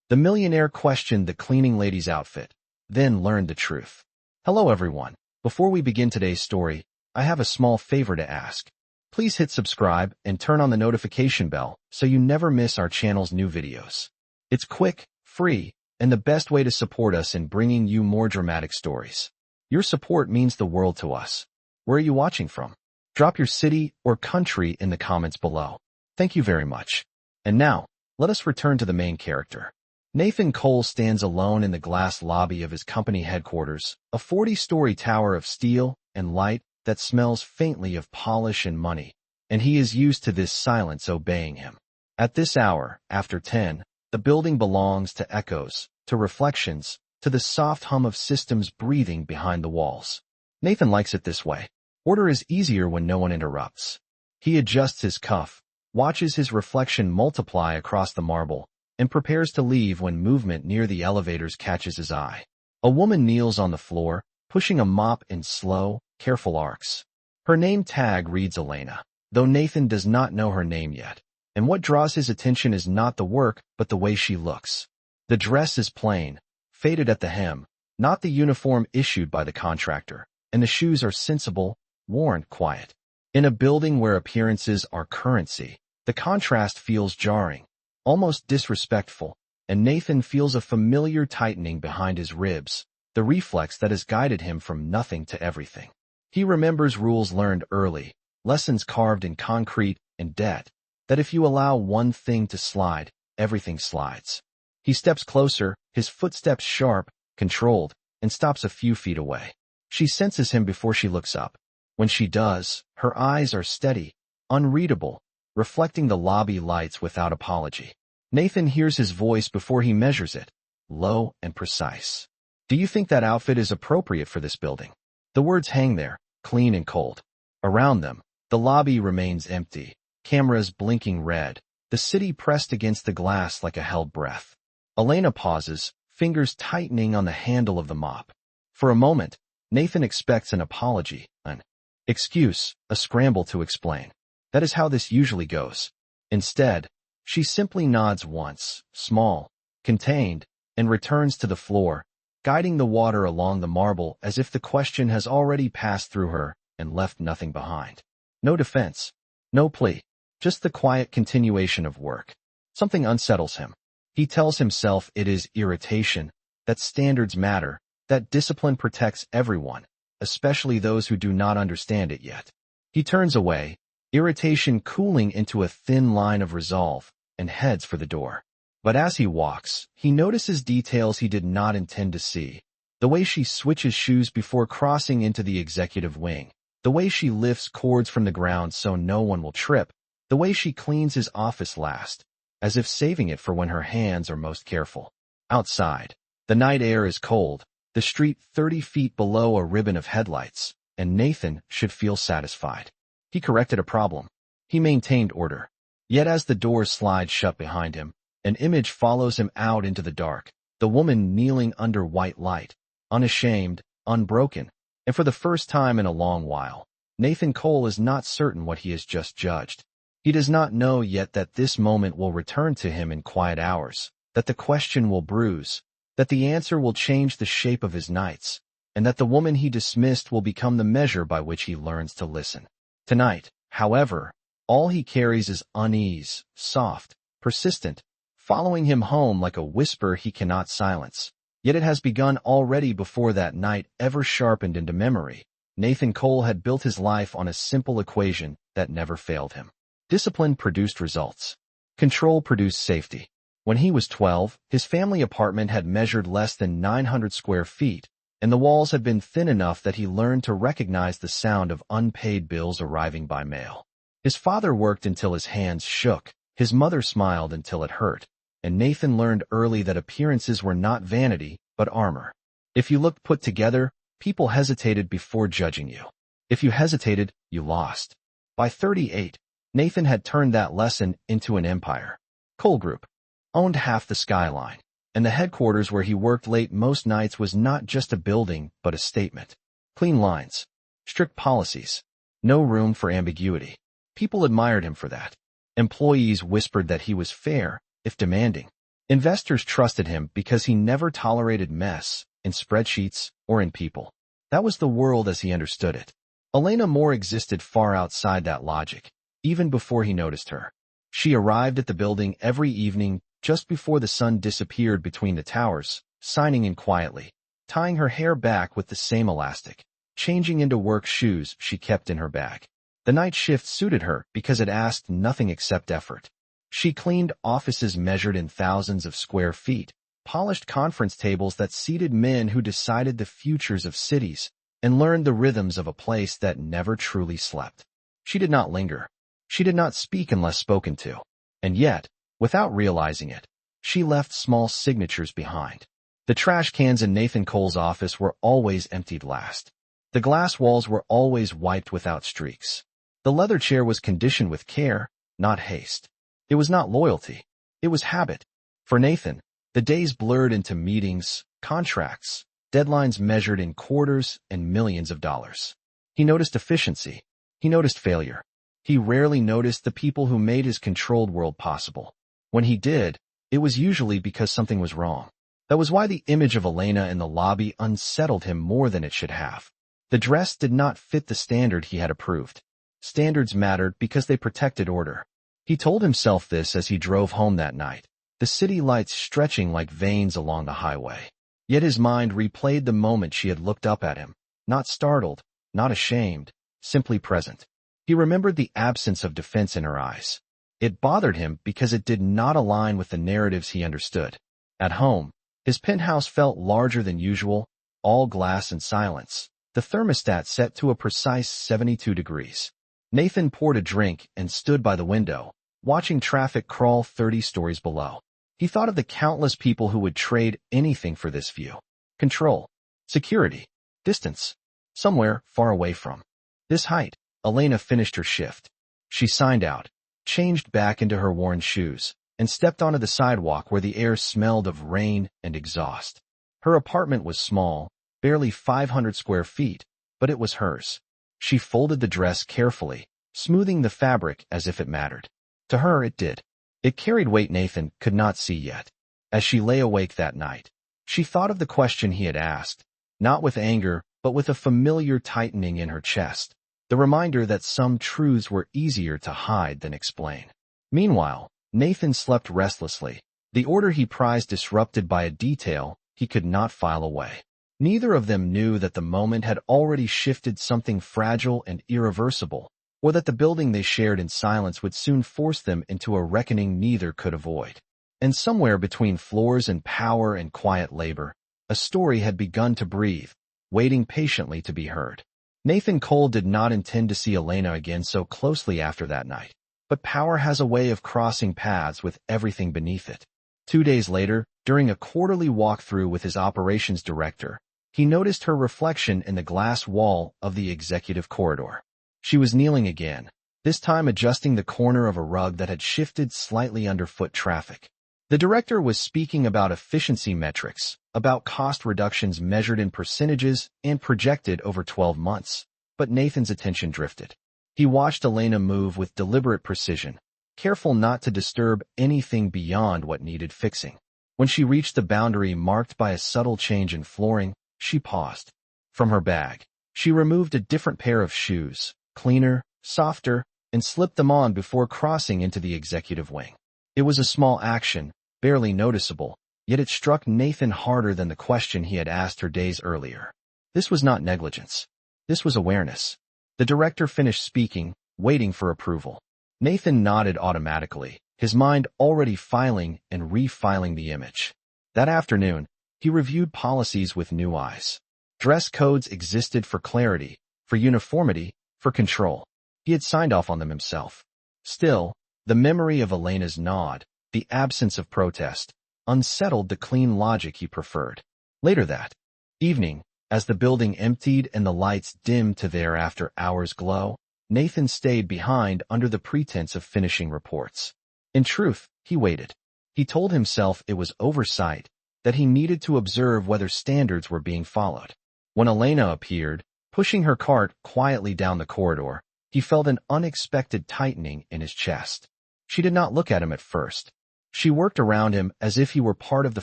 The millionaire questioned the cleaning lady's outfit, then learned the truth. Hello everyone. Before we begin today's story, I have a small favor to ask. Please hit subscribe and turn on the notification bell so you never miss our channel's new videos. It's quick, free, and the best way to support us in bringing you more dramatic stories. Your support means the world to us. Where are you watching from? Drop your city or country in the comments below. Thank you very much. And now, let us return to the main character. Nathan Cole stands alone in the glass lobby of his company headquarters, a 40-story tower of steel and light that smells faintly of polish and money, and he is used to this silence obeying him. At this hour, after 10, the building belongs to echoes, to reflections, to the soft hum of systems breathing behind the walls. Nathan likes it this way. Order is easier when no one interrupts. He adjusts his cuff, watches his reflection multiply across the marble, and prepares to leave when movement near the elevators catches his eye. A woman kneels on the floor, pushing a mop in slow, careful arcs. Her name tag reads Elena, though Nathan does not know her name yet. And what draws his attention is not the work, but the way she looks. The dress is plain, faded at the hem, not the uniform issued by the contractor, and the shoes are sensible, worn, quiet. In a building where appearances are currency, the contrast feels jarring, almost disrespectful, and Nathan feels a familiar tightening behind his ribs, the reflex that has guided him from nothing to everything. He remembers rules learned early, lessons carved in concrete and debt, that if you allow one thing to slide, everything slides. He steps closer, his footsteps sharp, controlled, and stops a few feet away. She senses him before she looks up. When she does, her eyes are steady, unreadable, reflecting the lobby lights without apology. Nathan hears his voice before he measures it, low and precise. Do you think that outfit is appropriate for this building? The words hang there, clean and cold. Around them, the lobby remains empty, cameras blinking red, the city pressed against the glass like a held breath. Elena pauses, fingers tightening on the handle of the mop. For a moment, Nathan expects an apology, an excuse, a scramble to explain. That is how this usually goes. Instead, she simply nods once, small, contained, and returns to the floor, guiding the water along the marble as if the question has already passed through her and left nothing behind. No defense, no plea, just the quiet continuation of work. Something unsettles him. He tells himself it is irritation, that standards matter, that discipline protects everyone, especially those who do not understand it yet. He turns away, irritation cooling into a thin line of resolve, and heads for the door. But as he walks, he notices details he did not intend to see. The way she switches shoes before crossing into the executive wing. The way she lifts cords from the ground so no one will trip. The way she cleans his office last, as if saving it for when her hands are most careful. Outside, the night air is cold, the street 30 feet below a ribbon of headlights, and Nathan should feel satisfied. He corrected a problem. He maintained order. Yet as the doors slide shut behind him, an image follows him out into the dark, the woman kneeling under white light, unashamed, unbroken, and for the first time in a long while, Nathan Cole is not certain what he has just judged. He does not know yet that this moment will return to him in quiet hours, that the question will bruise, that the answer will change the shape of his nights, and that the woman he dismissed will become the measure by which he learns to listen. Tonight, however, all he carries is unease, soft, persistent, following him home like a whisper he cannot silence. Yet it has begun already before that night ever sharpened into memory. Nathan Cole had built his life on a simple equation that never failed him. Discipline produced results. Control produced safety. When he was 12, his family apartment had measured less than 900 square feet, and the walls had been thin enough that he learned to recognize the sound of unpaid bills arriving by mail. His father worked until his hands shook, his mother smiled until it hurt, and Nathan learned early that appearances were not vanity, but armor. If you looked put together, people hesitated before judging you. If you hesitated, you lost. By 38, Nathan had turned that lesson into an empire. Cole Group owned half the skyline, and the headquarters where he worked late most nights was not just a building, but a statement. Clean lines, strict policies, no room for ambiguity. People admired him for that. Employees whispered that he was fair, if demanding. Investors trusted him because he never tolerated mess, in spreadsheets or in people. That was the world as he understood it. Elena Moore existed far outside that logic, even before he noticed her. She arrived at the building every evening just before the sun disappeared between the towers, signing in quietly, tying her hair back with the same elastic, changing into work shoes she kept in her bag. The night shift suited her because it asked nothing except effort. She cleaned offices measured in thousands of square feet, polished conference tables that seated men who decided the futures of cities, and learned the rhythms of a place that never truly slept. She did not linger. She did not speak unless spoken to. And yet, without realizing it, she left small signatures behind. The trash cans in Nathan Cole's office were always emptied last. The glass walls were always wiped without streaks. The leather chair was conditioned with care, not haste. It was not loyalty. It was habit. For Nathan, the days blurred into meetings, contracts, deadlines measured in quarters and millions of dollars. He noticed efficiency. He noticed failure. He rarely noticed the people who made his controlled world possible. When he did, it was usually because something was wrong. That was why the image of Elena in the lobby unsettled him more than it should have. The dress did not fit the standard he had approved. Standards mattered because they protected order. He told himself this as he drove home that night, the city lights stretching like veins along the highway. Yet his mind replayed the moment she had looked up at him, not startled, not ashamed, simply present. He remembered the absence of defense in her eyes. It bothered him because it did not align with the narratives he understood. At home, his penthouse felt larger than usual, all glass and silence, the thermostat set to a precise 72 degrees. Nathan poured a drink and stood by the window, watching traffic crawl 30 stories below. He thought of the countless people who would trade anything for this view. Control, security, distance, somewhere far away from this height. Elena finished her shift. She signed out, changed back into her worn shoes, and stepped onto the sidewalk where the air smelled of rain and exhaust. Her apartment was small, barely 500 square feet, but it was hers. She folded the dress carefully, smoothing the fabric as if it mattered. To her, it did. It carried weight Nathan could not see yet. As she lay awake that night, she thought of the question he had asked, not with anger, but with a familiar tightening in her chest, the reminder that some truths were easier to hide than explain. Meanwhile, Nathan slept restlessly, the order he prized disrupted by a detail he could not file away. Neither of them knew that the moment had already shifted something fragile and irreversible, or that the building they shared in silence would soon force them into a reckoning neither could avoid. And somewhere between floors and power and quiet labor, a story had begun to breathe, waiting patiently to be heard. Nathan Cole did not intend to see Elena again so closely after that night, but power has a way of crossing paths with everything beneath it. 2 days later, during a quarterly walkthrough with his operations director, he noticed her reflection in the glass wall of the executive corridor. She was kneeling again, this time adjusting the corner of a rug that had shifted slightly under foot traffic. The director was speaking about efficiency metrics, about cost reductions measured in percentages and projected over 12 months, but Nathan's attention drifted. He watched Elena move with deliberate precision, careful not to disturb anything beyond what needed fixing. When she reached the boundary marked by a subtle change in flooring, she paused. From her bag, she removed a different pair of shoes, cleaner, softer, and slipped them on before crossing into the executive wing. It was a small action, barely noticeable, yet it struck Nathan harder than the question he had asked her days earlier. This was not negligence. This was awareness. The director finished speaking, waiting for approval. Nathan nodded automatically, his mind already filing and refiling the image. That afternoon, he reviewed policies with new eyes. Dress codes existed for clarity, for uniformity, for control. He had signed off on them himself. Still, the memory of Elena's nod, the absence of protest, unsettled the clean logic he preferred. Later that evening, as the building emptied and the lights dimmed to their after-hours glow, Nathan stayed behind under the pretense of finishing reports. In truth, he waited. He told himself it was oversight, that he needed to observe whether standards were being followed. When Elena appeared, pushing her cart quietly down the corridor, he felt an unexpected tightening in his chest. She did not look at him at first. She worked around him as if he were part of the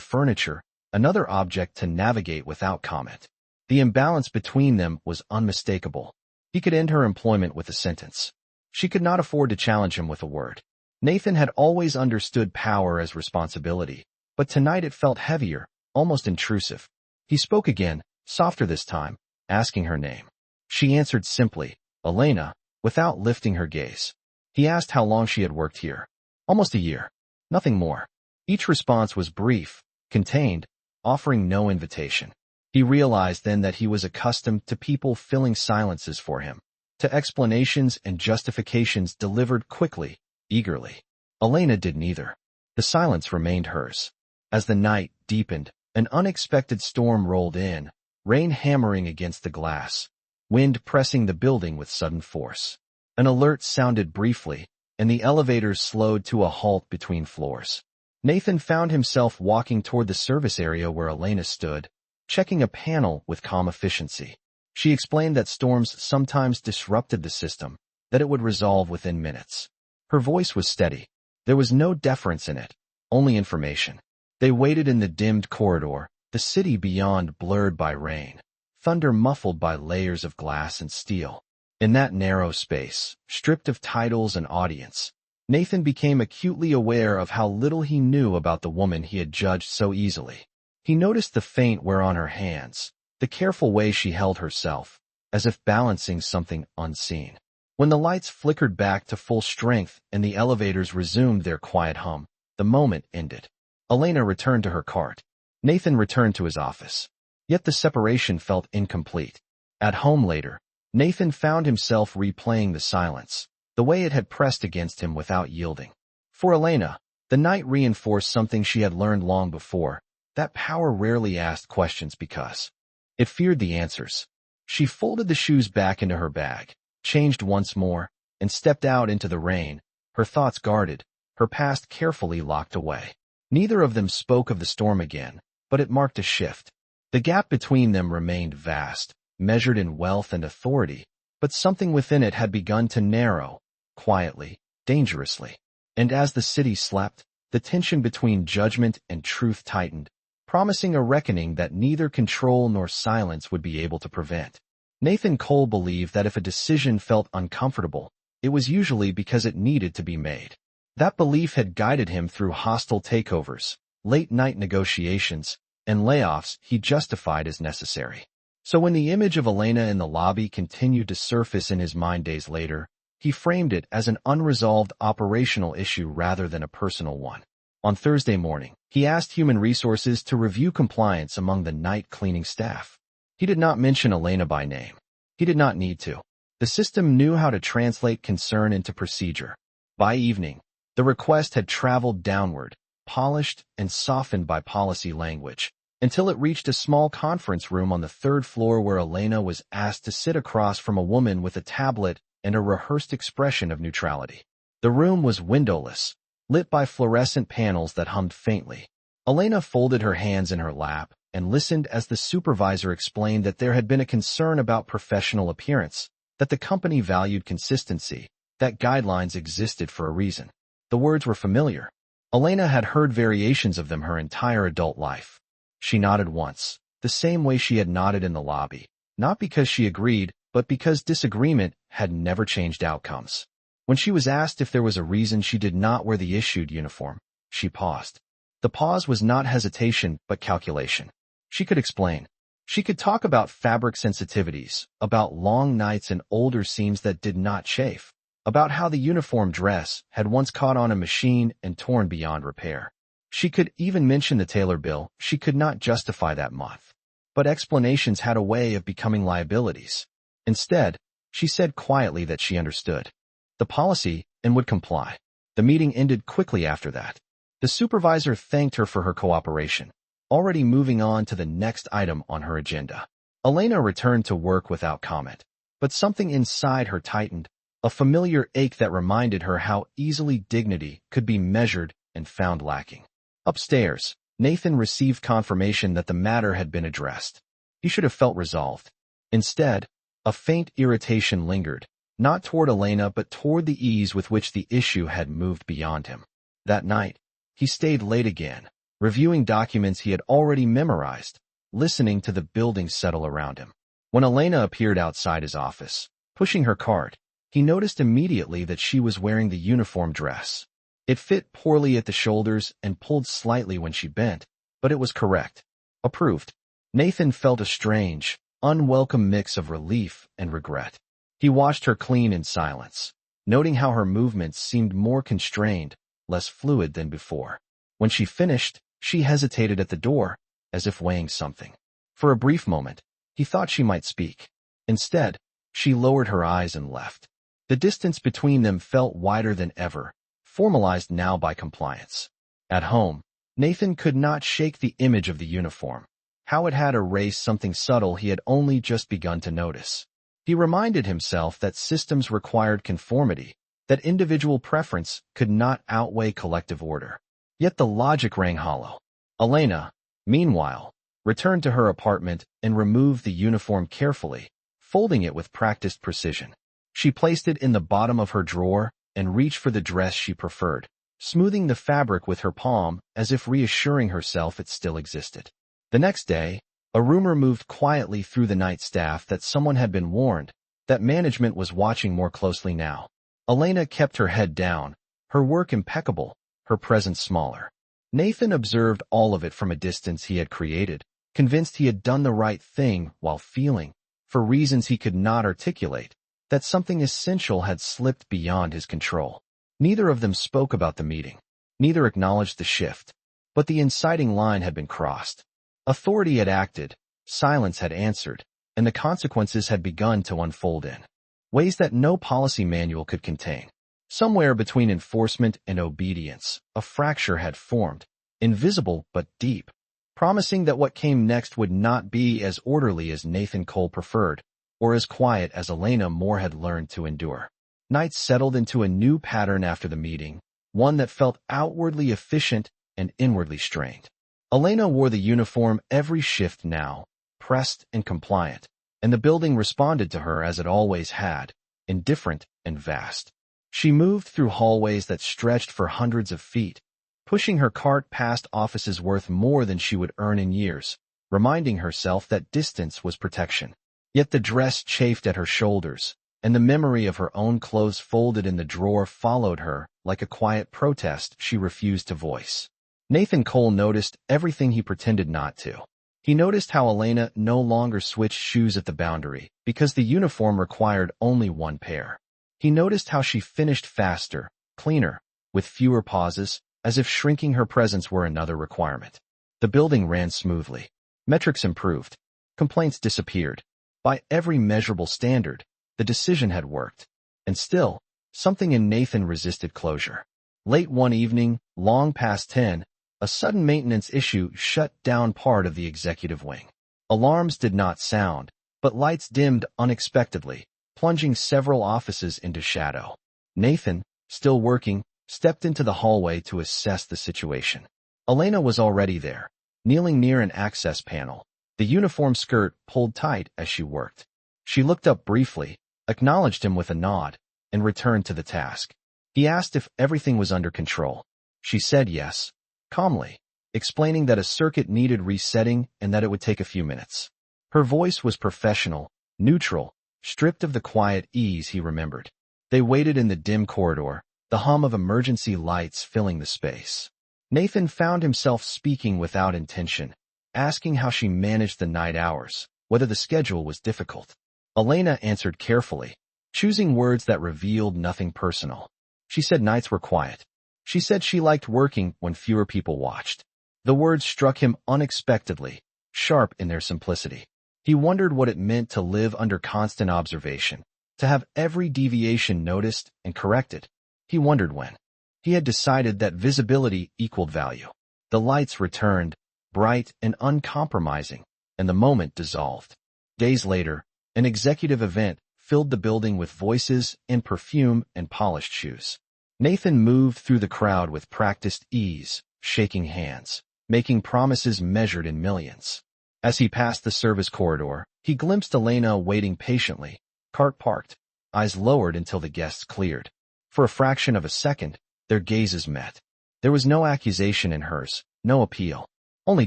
furniture, another object to navigate without comment. The imbalance between them was unmistakable. He could end her employment with a sentence. She could not afford to challenge him with a word. Nathan had always understood power as responsibility, but tonight it felt heavier, almost intrusive. He spoke again, softer this time, asking her name. She answered simply, Elena, without lifting her gaze. He asked how long she had worked here. Almost a year. Nothing more. Each response was brief, contained, offering no invitation. He realized then that he was accustomed to people filling silences for him, to explanations and justifications delivered quickly, eagerly. Elena did neither. The silence remained hers. As the night deepened, an unexpected storm rolled in, rain hammering against the glass, wind pressing the building with sudden force. An alert sounded briefly, and the elevators slowed to a halt between floors. Nathan found himself walking toward the service area where Elena stood, checking a panel with calm efficiency. She explained that storms sometimes disrupted the system, that it would resolve within minutes. Her voice was steady. There was no deference in it, only information. They waited in the dimmed corridor, the city beyond blurred by rain, thunder muffled by layers of glass and steel. In that narrow space, stripped of titles and audience, Nathan became acutely aware of how little he knew about the woman he had judged so easily. He noticed the faint wear on her hands, the careful way she held herself, as if balancing something unseen. When the lights flickered back to full strength and the elevators resumed their quiet hum, the moment ended. Elena returned to her cart. Nathan returned to his office. Yet the separation felt incomplete. At home later, Nathan found himself replaying the silence, the way it had pressed against him without yielding. For Elena, the night reinforced something she had learned long before, that power rarely asked questions because it feared the answers. She folded the shoes back into her bag, changed once more, and stepped out into the rain, her thoughts guarded, her past carefully locked away. Neither of them spoke of the storm again, but it marked a shift. The gap between them remained vast, measured in wealth and authority, but something within it had begun to narrow, quietly, dangerously. And as the city slept, the tension between judgment and truth tightened, promising a reckoning that neither control nor silence would be able to prevent. Nathan Cole believed that if a decision felt uncomfortable, it was usually because it needed to be made. That belief had guided him through hostile takeovers, late-night negotiations, and layoffs he justified as necessary. So when the image of Elena in the lobby continued to surface in his mind days later, he framed it as an unresolved operational issue rather than a personal one. On Thursday morning, he asked Human Resources to review compliance among the night cleaning staff. He did not mention Elena by name. He did not need to. The system knew how to translate concern into procedure. By evening, the request had traveled downward, polished and softened by policy language, until it reached a small conference room on the third floor where Elena was asked to sit across from a woman with a tablet and a rehearsed expression of neutrality. The room was windowless, lit by fluorescent panels that hummed faintly. Elena folded her hands in her lap and listened as the supervisor explained that there had been a concern about professional appearance, that the company valued consistency, that guidelines existed for a reason. The words were familiar. Elena had heard variations of them her entire adult life. She nodded once, the same way she had nodded in the lobby, not because she agreed, but because disagreement had never changed outcomes. When she was asked if there was a reason she did not wear the issued uniform, she paused. The pause was not hesitation, but calculation. She could explain. She could talk about fabric sensitivities, about long nights and older seams that did not chafe, about how the uniform dress had once caught on a machine and torn beyond repair. She could even mention the tailor bill. She could not justify that month. But explanations had a way of becoming liabilities. Instead, she said quietly that she understood the policy and would comply. The meeting ended quickly after that. The supervisor thanked her for her cooperation, already moving on to the next item on her agenda. Elena returned to work without comment, but something inside her tightened, a familiar ache that reminded her how easily dignity could be measured and found lacking. Upstairs, Nathan received confirmation that the matter had been addressed. He should have felt resolved. Instead, a faint irritation lingered, not toward Elena but toward the ease with which the issue had moved beyond him. That night, He stayed late again, reviewing documents he had already memorized, listening to the building settle around him. When Elena appeared outside his office, pushing her cart, he noticed immediately that she was wearing the uniform dress. It fit poorly at the shoulders and pulled slightly when she bent, but it was correct. Approved. Nathan felt a strange, unwelcome mix of relief and regret. He watched her clean in silence, noting how her movements seemed more constrained, less fluid than before. When she finished, she hesitated at the door, as if weighing something. For a brief moment, he thought she might speak. Instead, she lowered her eyes and left. The distance between them felt wider than ever, formalized now by compliance. At home, Nathan could not shake the image of the uniform, how it had erased something subtle he had only just begun to notice. He reminded himself that systems required conformity, that individual preference could not outweigh collective order. Yet the logic rang hollow. Elena, meanwhile, returned to her apartment and removed the uniform carefully, folding it with practiced precision. She placed it in the bottom of her drawer and reached for the dress she preferred, smoothing the fabric with her palm as if reassuring herself it still existed. The next day, a rumor moved quietly through the night staff that someone had been warned, that management was watching more closely now. Elena kept her head down, her work impeccable, her presence smaller. Nathan observed all of it from a distance he had created, convinced he had done the right thing while feeling, for reasons he could not articulate, that something essential had slipped beyond his control. Neither of them spoke about the meeting. Neither acknowledged the shift. But the inciting line had been crossed. Authority had acted, silence had answered, and the consequences had begun to unfold in ways that no policy manual could contain. Somewhere between enforcement and obedience, a fracture had formed, invisible but deep, promising that what came next would not be as orderly as Nathan Cole preferred, or as quiet as Elena Moore had learned to endure. Nights settled into a new pattern after the meeting, one that felt outwardly efficient and inwardly strained. Elena wore the uniform every shift now, pressed and compliant, and the building responded to her as it always had, indifferent and vast. She moved through hallways that stretched for hundreds of feet, pushing her cart past offices worth more than she would earn in years, reminding herself that distance was protection. Yet the dress chafed at her shoulders, and the memory of her own clothes folded in the drawer followed her like a quiet protest she refused to voice. Nathan Cole noticed everything he pretended not to. He noticed how Elena no longer switched shoes at the boundary because the uniform required only one pair. He noticed how she finished faster, cleaner, with fewer pauses, as if shrinking her presence were another requirement. The building ran smoothly. Metrics improved. Complaints disappeared. By every measurable standard, the decision had worked. And still, something in Nathan resisted closure. Late one evening, long past 10, a sudden maintenance issue shut down part of the executive wing. Alarms did not sound, but lights dimmed unexpectedly, plunging several offices into shadow. Nathan, still working, stepped into the hallway to assess the situation. Elena was already there, kneeling near an access panel, the uniform skirt pulled tight as she worked. She looked up briefly, acknowledged him with a nod, and returned to the task. He asked if everything was under control. She said yes, calmly, explaining that a circuit needed resetting and that it would take a few minutes. Her voice was professional, neutral, stripped of the quiet ease he remembered. They waited in the dim corridor, the hum of emergency lights filling the space. Nathan found himself speaking without intention, asking how she managed the night hours, whether the schedule was difficult. Elena answered carefully, choosing words that revealed nothing personal. She said nights were quiet. She said she liked working when fewer people watched. The words struck him unexpectedly, sharp in their simplicity. He wondered what it meant to live under constant observation, to have every deviation noticed and corrected. He wondered when. He had decided that visibility equaled value. The lights returned, bright and uncompromising, and the moment dissolved. Days later, an executive event filled the building with voices and perfume and polished shoes. Nathan moved through the crowd with practiced ease, shaking hands, making promises measured in millions. As he passed the service corridor, he glimpsed Elena waiting patiently, cart parked, eyes lowered until the guests cleared. For a fraction of a second, their gazes met. There was no accusation in hers, no appeal, only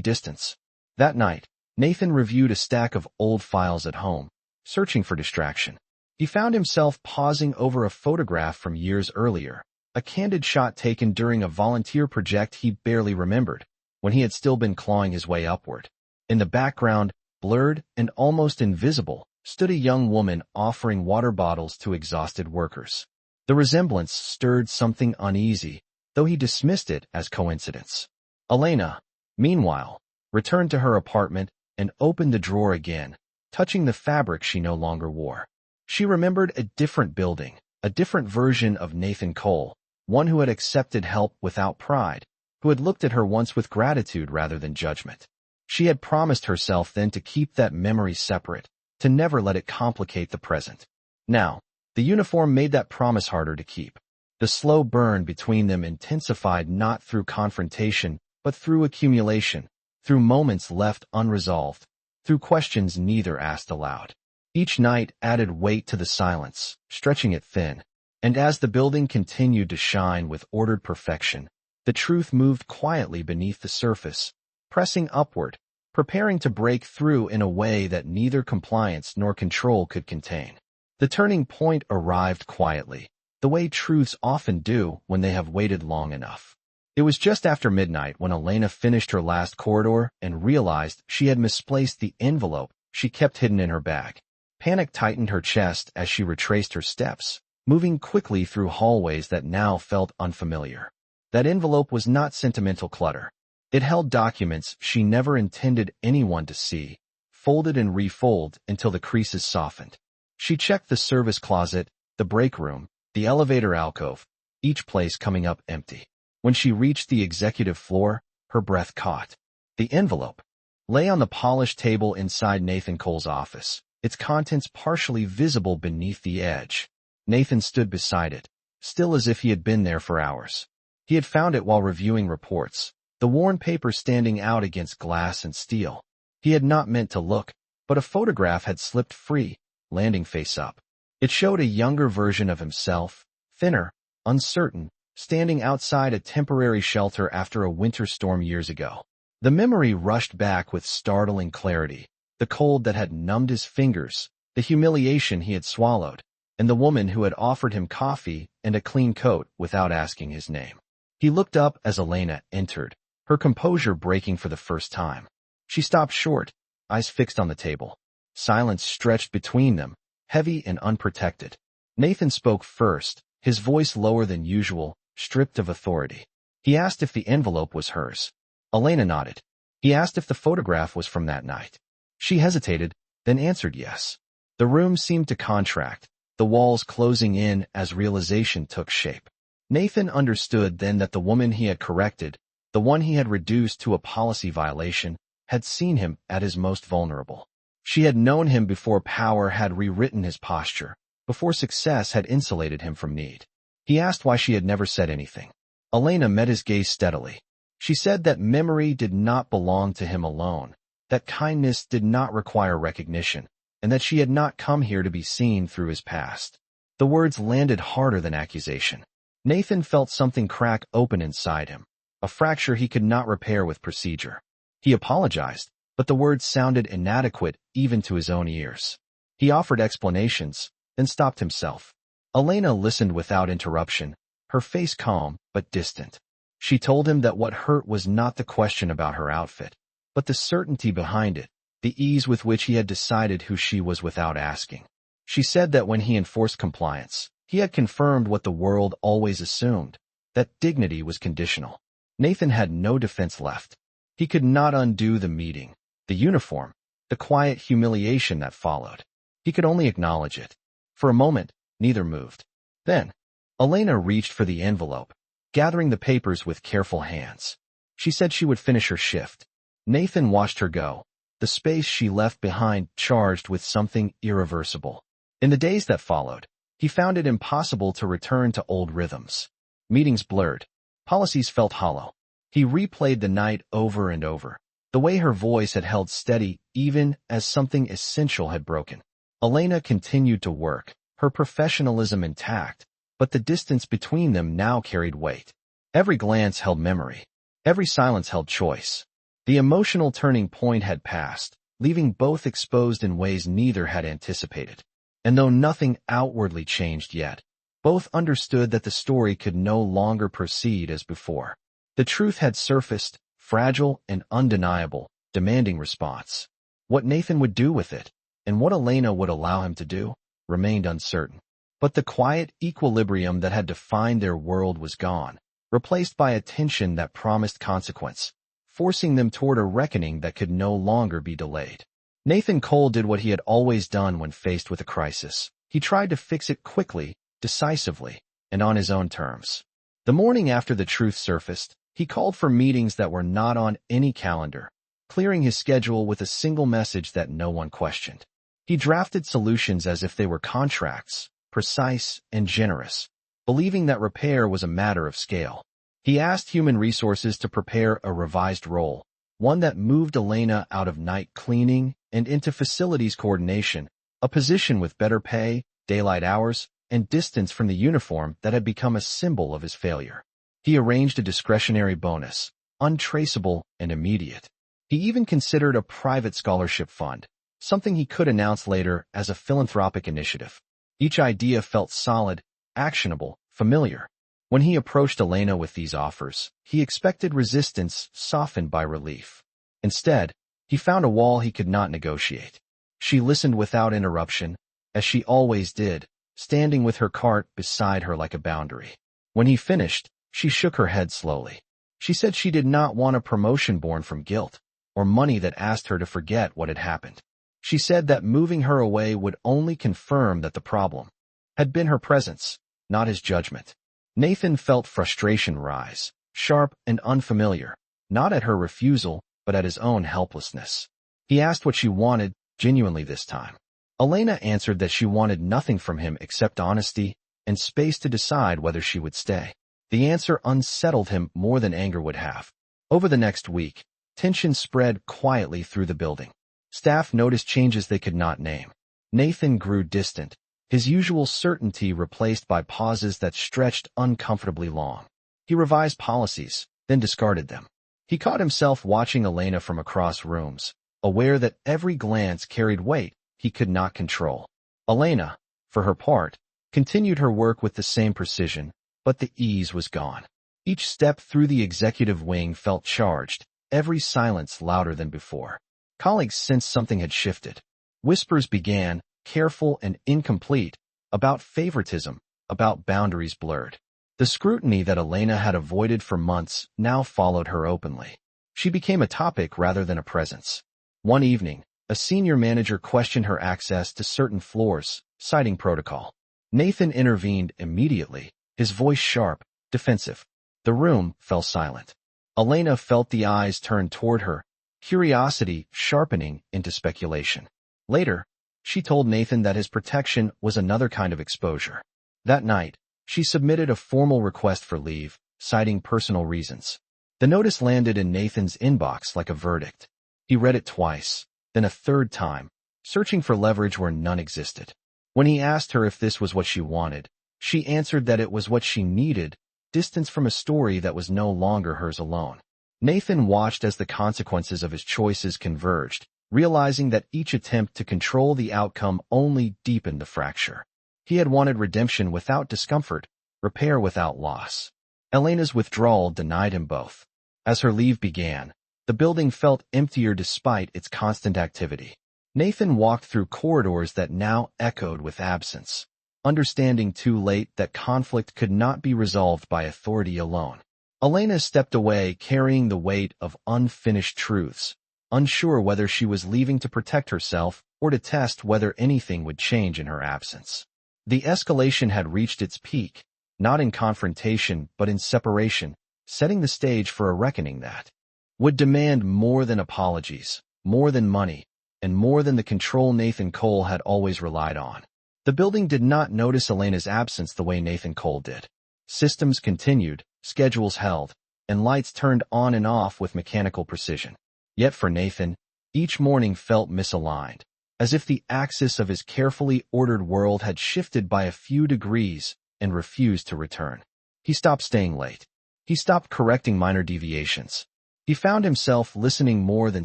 distance. That night, Nathan reviewed a stack of old files at home, searching for distraction. He found himself pausing over a photograph from years earlier, a candid shot taken during a volunteer project he barely remembered, when he had still been clawing his way upward. In the background, blurred and almost invisible, stood a young woman offering water bottles to exhausted workers. The resemblance stirred something uneasy, though he dismissed it as coincidence. Elena, meanwhile, returned to her apartment and opened the drawer again, touching the fabric she no longer wore. She remembered a different building, a different version of Nathan Cole, one who had accepted help without pride, who had looked at her once with gratitude rather than judgment. She had promised herself then to keep that memory separate, to never let it complicate the present. Now, the uniform made that promise harder to keep. The slow burn between them intensified not through confrontation, but through accumulation, through moments left unresolved, through questions neither asked aloud. Each night added weight to the silence, stretching it thin, and as the building continued to shine with ordered perfection, the truth moved quietly beneath the surface, pressing upward, preparing to break through in a way that neither compliance nor control could contain. The turning point arrived quietly, the way truths often do when they have waited long enough. It was just after midnight when Elena finished her last corridor and realized she had misplaced the envelope she kept hidden in her bag. Panic tightened her chest as she retraced her steps, moving quickly through hallways that now felt unfamiliar. That envelope was not sentimental clutter. It held documents she never intended anyone to see, folded and refolded until the creases softened. She checked the service closet, the break room, the elevator alcove, each place coming up empty. When she reached the executive floor, her breath caught. The envelope lay on the polished table inside Nathan Cole's office, its contents partially visible beneath the edge. Nathan stood beside it, still as if he had been there for hours. He had found it while reviewing reports, the worn paper standing out against glass and steel. He had not meant to look, but a photograph had slipped free, landing face up. It showed a younger version of himself, thinner, uncertain, standing outside a temporary shelter after a winter storm years ago. The memory rushed back with startling clarity, the cold that had numbed his fingers, the humiliation he had swallowed, and the woman who had offered him coffee and a clean coat without asking his name. He looked up as Elena entered, her composure breaking for the first time. She stopped short, eyes fixed on the table. Silence stretched between them, heavy and unprotected. Nathan spoke first, his voice lower than usual, stripped of authority. He asked if the envelope was hers. Elena nodded. He asked if the photograph was from that night. She hesitated, then answered yes. The room seemed to contract, the walls closing in as realization took shape. Nathan understood then that the woman he had corrected, the one he had reduced to a policy violation, had seen him at his most vulnerable. She had known him before power had rewritten his posture, before success had insulated him from need. He asked why she had never said anything. Elena met his gaze steadily. She said that memory did not belong to him alone, that kindness did not require recognition, and that she had not come here to be seen through his past. The words landed harder than accusation. Nathan felt something crack open inside him, a fracture he could not repair with procedure. He apologized, but the words sounded inadequate even to his own ears. He offered explanations, then stopped himself. Elena listened without interruption, her face calm but distant. She told him that what hurt was not the question about her outfit, but the certainty behind it, the ease with which he had decided who she was without asking. She said that when he enforced compliance, he had confirmed what the world always assumed, that dignity was conditional. Nathan had no defense left. He could not undo the meeting, the uniform, the quiet humiliation that followed. He could only acknowledge it. For a moment, neither moved. Then, Elena reached for the envelope, gathering the papers with careful hands. She said she would finish her shift. Nathan watched her go, the space she left behind charged with something irreversible. In the days that followed, he found it impossible to return to old rhythms. Meetings blurred. Policies felt hollow. He replayed the night over and over, the way her voice had held steady even as something essential had broken. Elena continued to work, her professionalism intact, but the distance between them now carried weight. Every glance held memory. Every silence held choice. The emotional turning point had passed, leaving both exposed in ways neither had anticipated. And though nothing outwardly changed yet, both understood that the story could no longer proceed as before. The truth had surfaced, fragile and undeniable, demanding response. What Nathan would do with it, and what Elena would allow him to do, remained uncertain. But the quiet equilibrium that had defined their world was gone, replaced by a tension that promised consequence, forcing them toward a reckoning that could no longer be delayed. Nathan Cole did what he had always done when faced with a crisis. He tried to fix it quickly, decisively, and on his own terms. The morning after the truth surfaced, he called for meetings that were not on any calendar, clearing his schedule with a single message that no one questioned. He drafted solutions as if they were contracts, precise and generous, believing that repair was a matter of scale. He asked human resources to prepare a revised role, one that moved Elena out of night cleaning and into facilities coordination, a position with better pay, daylight hours, and distance from the uniform that had become a symbol of his failure. He arranged a discretionary bonus, untraceable and immediate. He even considered a private scholarship fund, something he could announce later as a philanthropic initiative. Each idea felt solid, actionable, familiar. When he approached Elena with these offers, he expected resistance softened by relief. Instead, he found a wall he could not negotiate. She listened without interruption, as she always did, standing with her cart beside her like a boundary. When he finished, she shook her head slowly. She said she did not want a promotion born from guilt, or money that asked her to forget what had happened. She said that moving her away would only confirm that the problem had been her presence, not his judgment. Nathan felt frustration rise, sharp and unfamiliar, not at her refusal, but at his own helplessness. He asked what she wanted, genuinely this time. Elena answered that she wanted nothing from him except honesty and space to decide whether she would stay. The answer unsettled him more than anger would have. Over the next week, tension spread quietly through the building. Staff noticed changes they could not name. Nathan grew distant, his usual certainty replaced by pauses that stretched uncomfortably long. He revised policies, then discarded them. He caught himself watching Elena from across rooms, aware that every glance carried weight he could not control. Elena, for her part, continued her work with the same precision, but the ease was gone. Each step through the executive wing felt charged, every silence louder than before. Colleagues sensed something had shifted. Whispers began, careful and incomplete, about favoritism, about boundaries blurred. The scrutiny that Elena had avoided for months now followed her openly. She became a topic rather than a presence. One evening, a senior manager questioned her access to certain floors, citing protocol. Nathan intervened immediately, his voice sharp, defensive. The room fell silent. Elena felt the eyes turn toward her, curiosity sharpening into speculation. Later, she told Nathan that his protection was another kind of exposure. That night, she submitted a formal request for leave, citing personal reasons. The notice landed in Nathan's inbox like a verdict. He read it twice, then a third time, searching for leverage where none existed. When he asked her if this was what she wanted, she answered that it was what she needed, distance from a story that was no longer hers alone. Nathan watched as the consequences of his choices converged, realizing that each attempt to control the outcome only deepened the fracture. He had wanted redemption without discomfort, repair without loss. Elena's withdrawal denied him both. As her leave began, the building felt emptier despite its constant activity. Nathan walked through corridors that now echoed with absence, understanding too late that conflict could not be resolved by authority alone. Elena stepped away carrying the weight of unfinished truths, unsure whether she was leaving to protect herself or to test whether anything would change in her absence. The escalation had reached its peak, not in confrontation but in separation, setting the stage for a reckoning that would demand more than apologies, more than money, and more than the control Nathan Cole had always relied on. The building did not notice Elena's absence the way Nathan Cole did. Systems continued, schedules held, and lights turned on and off with mechanical precision. Yet for Nathan, each morning felt misaligned, as if the axis of his carefully ordered world had shifted by a few degrees and refused to return. He stopped staying late. He stopped correcting minor deviations. He found himself listening more than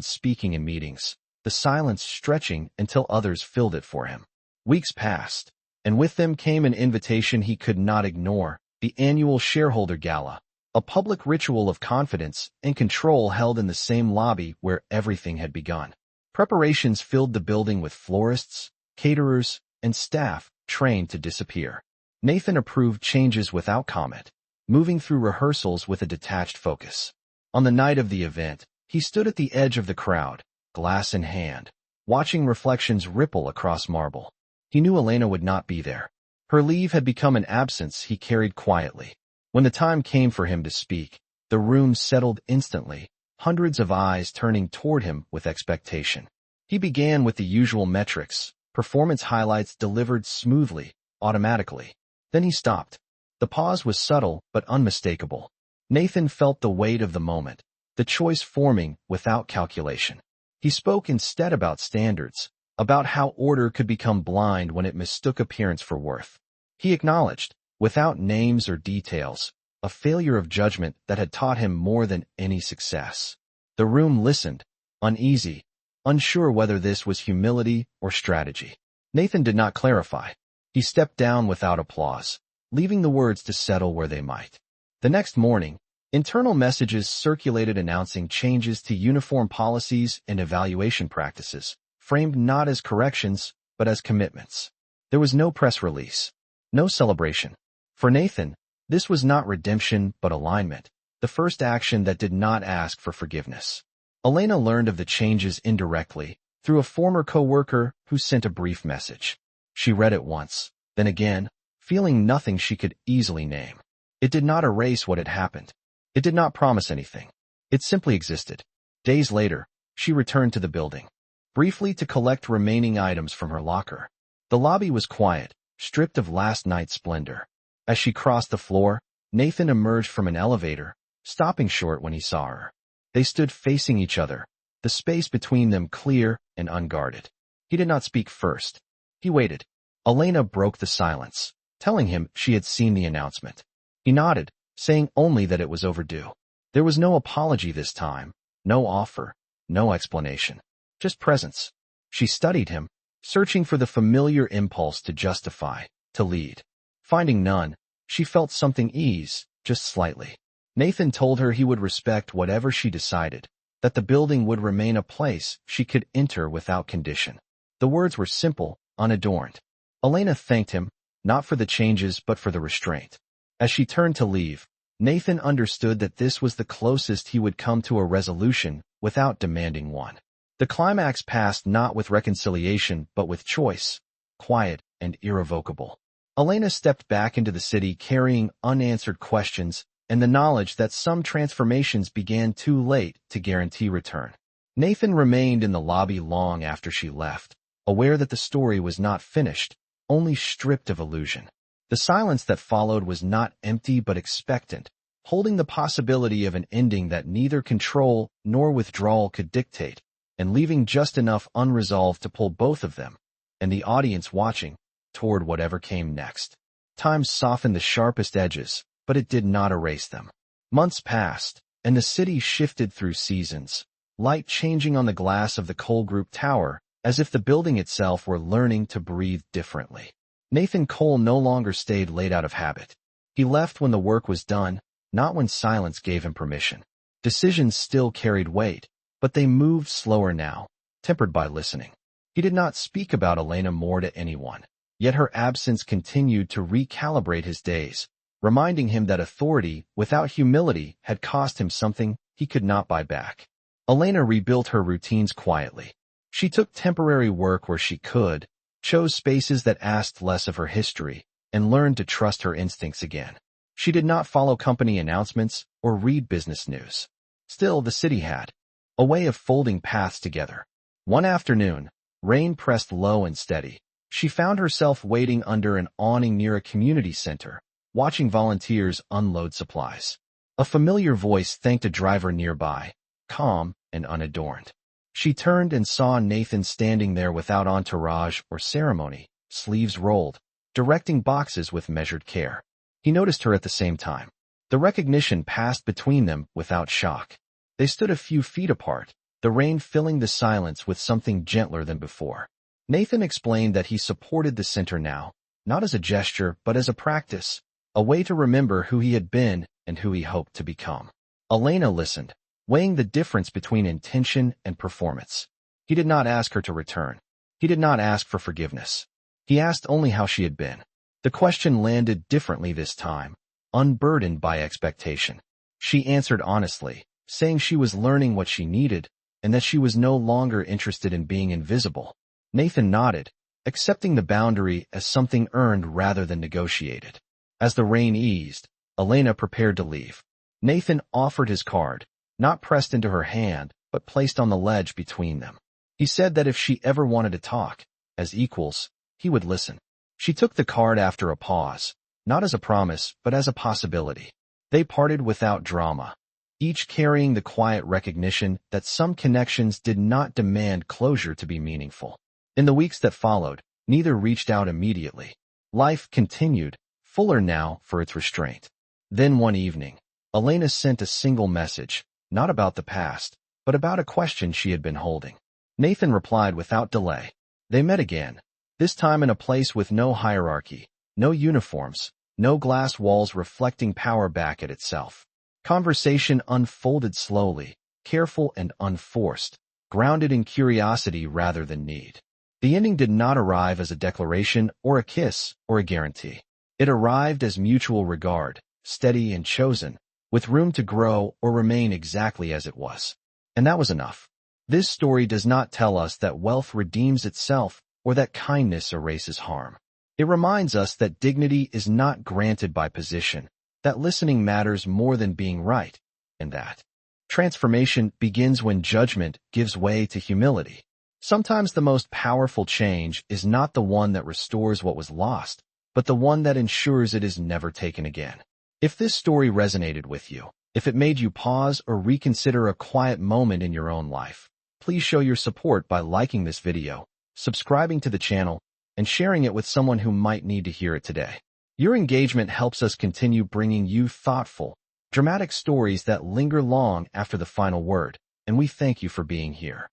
speaking in meetings, the silence stretching until others filled it for him. Weeks passed, and with them came an invitation he could not ignore, the annual shareholder gala, a public ritual of confidence and control held in the same lobby where everything had begun. Preparations filled the building with florists, caterers, and staff trained to disappear. Nathan approved changes without comment, moving through rehearsals with a detached focus. On the night of the event, he stood at the edge of the crowd, glass in hand, watching reflections ripple across marble. He knew Elena would not be there. Her leave had become an absence he carried quietly. When the time came for him to speak, the room settled instantly, hundreds of eyes turning toward him with expectation. He began with the usual metrics, performance highlights delivered smoothly, automatically. Then he stopped. The pause was subtle but unmistakable. Nathan felt the weight of the moment, the choice forming without calculation. He spoke instead about standards, about how order could become blind when it mistook appearance for worth. He acknowledged, without names or details, a failure of judgment that had taught him more than any success. The room listened, uneasy, unsure whether this was humility or strategy. Nathan did not clarify. He stepped down without applause, leaving the words to settle where they might. The next morning, internal messages circulated announcing changes to uniform policies and evaluation practices, framed not as corrections, but as commitments. There was no press release, no celebration. For Nathan, this was not redemption but alignment, the first action that did not ask for forgiveness. Elena learned of the changes indirectly, through a former co-worker who sent a brief message. She read it once, then again, feeling nothing she could easily name. It did not erase what had happened. It did not promise anything. It simply existed. Days later, she returned to the building, briefly to collect remaining items from her locker. The lobby was quiet, stripped of last night's splendor. As she crossed the floor, Nathan emerged from an elevator, stopping short when he saw her. They stood facing each other, the space between them clear and unguarded. He did not speak first. He waited. Elena broke the silence, telling him she had seen the announcement. He nodded, saying only that it was overdue. There was no apology this time, no offer, no explanation, just presence. She studied him, searching for the familiar impulse to justify, to lead. Finding none, she felt something ease, just slightly. Nathan told her he would respect whatever she decided, that the building would remain a place she could enter without condition. The words were simple, unadorned. Elena thanked him, not for the changes but for the restraint. As she turned to leave, Nathan understood that this was the closest he would come to a resolution without demanding one. The climax passed not with reconciliation but with choice, quiet and irrevocable. Elena stepped back into the city carrying unanswered questions and the knowledge that some transformations began too late to guarantee return. Nathan remained in the lobby long after she left, aware that the story was not finished, only stripped of illusion. The silence that followed was not empty but expectant, holding the possibility of an ending that neither control nor withdrawal could dictate, and leaving just enough unresolved to pull both of them, and the audience watching, toward whatever came next. Time softened the sharpest edges, but it did not erase them. Months passed, and the city shifted through seasons, light changing on the glass of the Cole Group Tower, as if the building itself were learning to breathe differently. Nathan Cole no longer stayed late out of habit. He left when the work was done, not when silence gave him permission. Decisions still carried weight, but they moved slower now, tempered by listening. He did not speak about Elena more to anyone, yet her absence continued to recalibrate his days, reminding him that authority without humility had cost him something he could not buy back. Elena rebuilt her routines quietly. She took temporary work where she could, chose spaces that asked less of her history, and learned to trust her instincts again. She did not follow company announcements or read business news. Still, the city had a way of folding paths together. One afternoon, rain pressed low and steady. She found herself waiting under an awning near a community center, watching volunteers unload supplies. A familiar voice thanked a driver nearby, calm and unadorned. She turned and saw Nathan standing there without entourage or ceremony, sleeves rolled, directing boxes with measured care. He noticed her at the same time. The recognition passed between them without shock. They stood a few feet apart, the rain filling the silence with something gentler than before. Nathan explained that he supported the center now, not as a gesture but as a practice, a way to remember who he had been and who he hoped to become. Elena listened, weighing the difference between intention and performance. He did not ask her to return. He did not ask for forgiveness. He asked only how she had been. The question landed differently this time, unburdened by expectation. She answered honestly, saying she was learning what she needed and that she was no longer interested in being invisible. Nathan nodded, accepting the boundary as something earned rather than negotiated. As the rain eased, Elena prepared to leave. Nathan offered his card, not pressed into her hand, but placed on the ledge between them. He said that if she ever wanted to talk, as equals, he would listen. She took the card after a pause, not as a promise, but as a possibility. They parted without drama, each carrying the quiet recognition that some connections did not demand closure to be meaningful. In the weeks that followed, neither reached out immediately. Life continued, fuller now for its restraint. Then one evening, Elena sent a single message, not about the past, but about a question she had been holding. Nathan replied without delay. They met again, this time in a place with no hierarchy, no uniforms, no glass walls reflecting power back at itself. Conversation unfolded slowly, careful and unforced, grounded in curiosity rather than need. The ending did not arrive as a declaration or a kiss or a guarantee. It arrived as mutual regard, steady and chosen, with room to grow or remain exactly as it was. And that was enough. This story does not tell us that wealth redeems itself or that kindness erases harm. It reminds us that dignity is not granted by position, that listening matters more than being right, and that transformation begins when judgment gives way to humility. Sometimes the most powerful change is not the one that restores what was lost, but the one that ensures it is never taken again. If this story resonated with you, if it made you pause or reconsider a quiet moment in your own life, please show your support by liking this video, subscribing to the channel, and sharing it with someone who might need to hear it today. Your engagement helps us continue bringing you thoughtful, dramatic stories that linger long after the final word, and we thank you for being here.